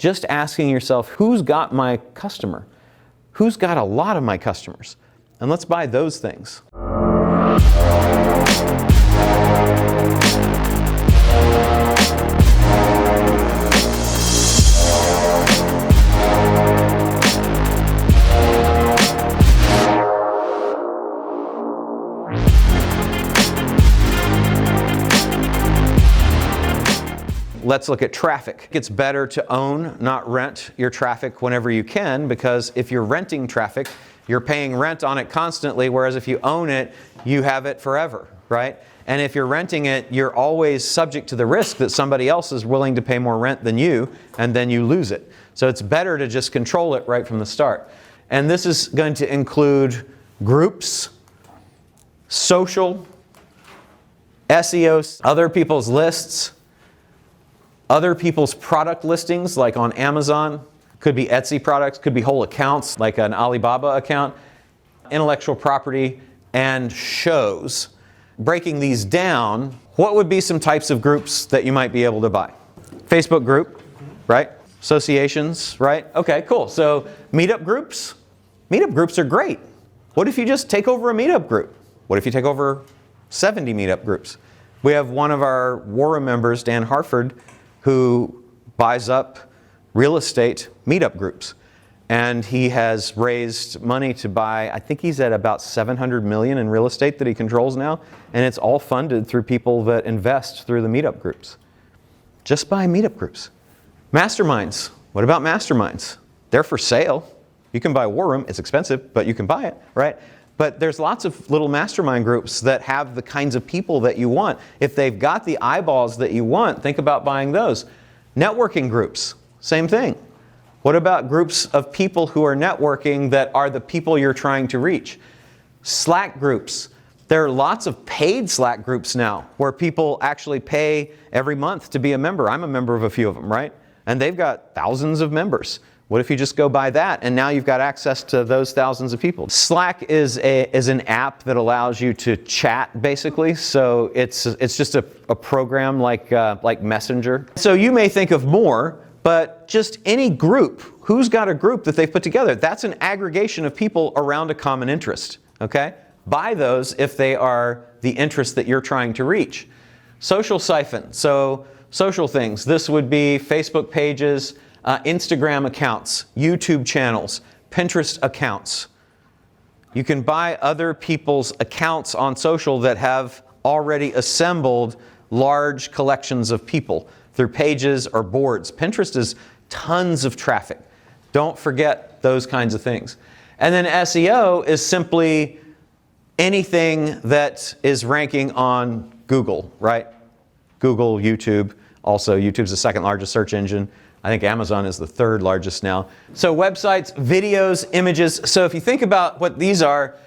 just asking yourself, who's got my customer? Who's got a lot of my customers? And let's buy those things. Let's look at traffic. It's better to own, not rent your traffic whenever you can, because if you're renting traffic, you're paying rent on it constantly, whereas if you own it, you have it forever, right? And if you're renting it, you're always subject to the risk that somebody else is willing to pay more rent than you, and then you lose it. So it's better to just control it right from the start. And this is going to include groups, social, SEO, other people's lists, other people's product listings, like on Amazon, could be Etsy products, could be whole accounts, like an Alibaba account, intellectual property, and shows. Breaking these down, what would be some types of groups that you might be able to buy? Facebook group, right? Associations, right? Okay, cool. So meetup groups? Meetup groups are great. What if you just take over a meetup group? What if you take over 70 meetup groups? We have one of our War Room members, Dan Harford, who buys up real estate meetup groups. And he has raised money to buy, I think he's at about 700 million in real estate that he controls now. And it's all funded through people that invest through the meetup groups. Just buy meetup groups. Masterminds. What about masterminds? They're for sale. You can buy War Room. It's expensive, but you can buy it, right? But there's lots of little mastermind groups that have the kinds of people that you want. If they've got the eyeballs that you want, think about buying those. Networking groups, same thing. What about groups of people who are networking that are the people you're trying to reach? Slack groups. There are lots of paid Slack groups now where people actually pay every month to be a member. I'm a member of a few of them, right? And they've got thousands of members. What if you just go buy that and now you've got access to those thousands of people? Slack is an app that allows you to chat, basically. So it's just a program like Messenger. So you may think of more, but just any group. Who's got a group that they've put together? That's an aggregation of people around a common interest, okay? Buy those if they are the interest that you're trying to reach. Social siphon, so social things. This would be Facebook pages, Instagram accounts, YouTube channels, Pinterest accounts. You can buy other people's accounts on social that have already assembled large collections of people through pages or boards. Pinterest is tons of traffic. Don't forget those kinds of things. And then SEO is simply anything that is ranking on Google, right? Google, YouTube. Also, YouTube's the second largest search engine. I think Amazon is the third largest now. So websites, videos, images. So if you think about what these are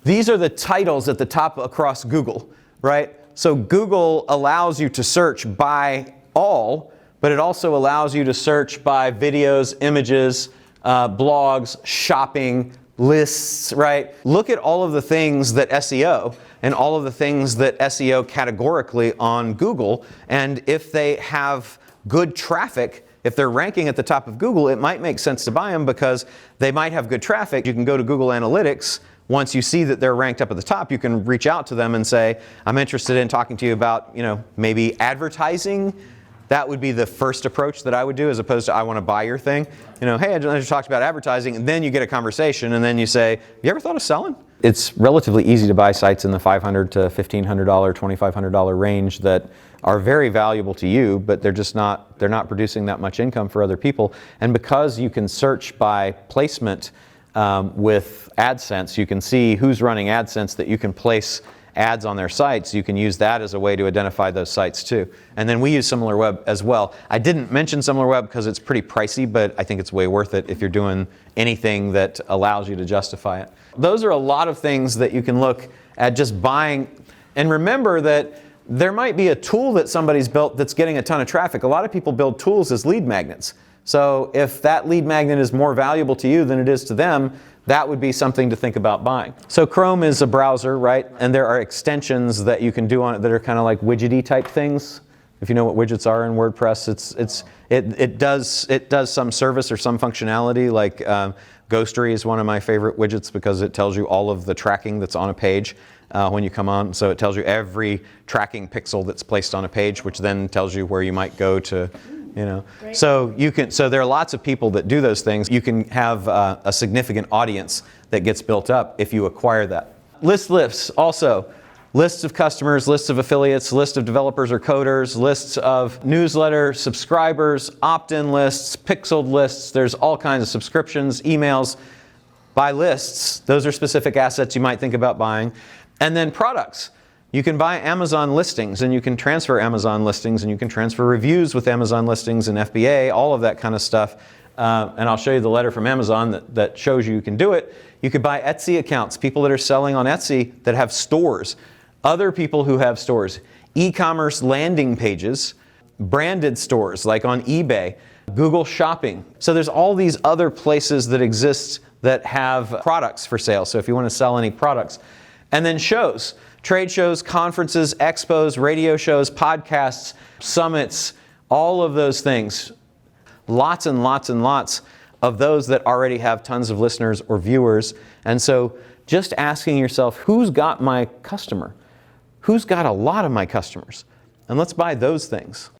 the titles at the top across Google, right? So Google allows you to search by all, but it also allows you to search by videos, images, blogs, shopping, lists, right? Look at all of the things that SEO and all of the things that SEO categorically on Google. And if they have good traffic, if they're ranking at the top of Google, it might make sense to buy them because they might have good traffic. You can go to Google Analytics. Once you see that they're ranked up at the top, you can reach out to them and say, I'm interested in talking to you about, maybe advertising. That would be the first approach that I would do, as opposed to I want to buy your thing. Hey, I just talked about advertising, and then you get a conversation, and then you say, you ever thought of selling? It's relatively easy to buy sites in the $500 to $1,500, $2,500 range that are very valuable to you, but they're not producing that much income for other people. And because you can search by placement with AdSense, you can see who's running AdSense that you can place ads on their sites. You can use that as a way to identify those sites too. And then we use SimilarWeb as well. I didn't mention SimilarWeb because it's pretty pricey, but I think it's way worth it if you're doing anything that allows you to justify it. Those are a lot of things that you can look at just buying. And remember that there might be a tool that somebody's built that's getting a ton of traffic. A lot of people build tools as lead magnets. So if that lead magnet is more valuable to you than it is to them, that would be something to think about buying. So Chrome is a browser, right? And there are extensions that you can do on it that are kind of like widgety type things. If you know what widgets are in WordPress, It does some service or some functionality, like Ghostery is one of my favorite widgets because it tells you all of the tracking that's on a page when you come on. So it tells you every tracking pixel that's placed on a page, which then tells you where you might go to, you know. Great. So there are lots of people that do those things. You can have a significant audience that gets built up if you acquire that. Lists also. Lists of customers, lists of affiliates, lists of developers or coders, lists of newsletter subscribers, opt-in lists, pixeled lists. There's all kinds of subscriptions, emails. Buy lists. Those are specific assets you might think about buying. And then products. You can buy Amazon listings, and you can transfer Amazon listings, and you can transfer reviews with Amazon listings and FBA, all of that kind of stuff. And I'll show you the letter from Amazon that shows you can do it. You could buy Etsy accounts, people that are selling on Etsy that have stores. Other people who have stores, e-commerce landing pages, branded stores like on eBay, Google Shopping. So there's all these other places that exist that have products for sale. So if you want to sell any products. And then shows, trade shows, conferences, expos, radio shows, podcasts, summits, all of those things. Lots and lots and lots of those that already have tons of listeners or viewers. And so just asking yourself, who's got my customer? Who's got a lot of my customers? And let's buy those things.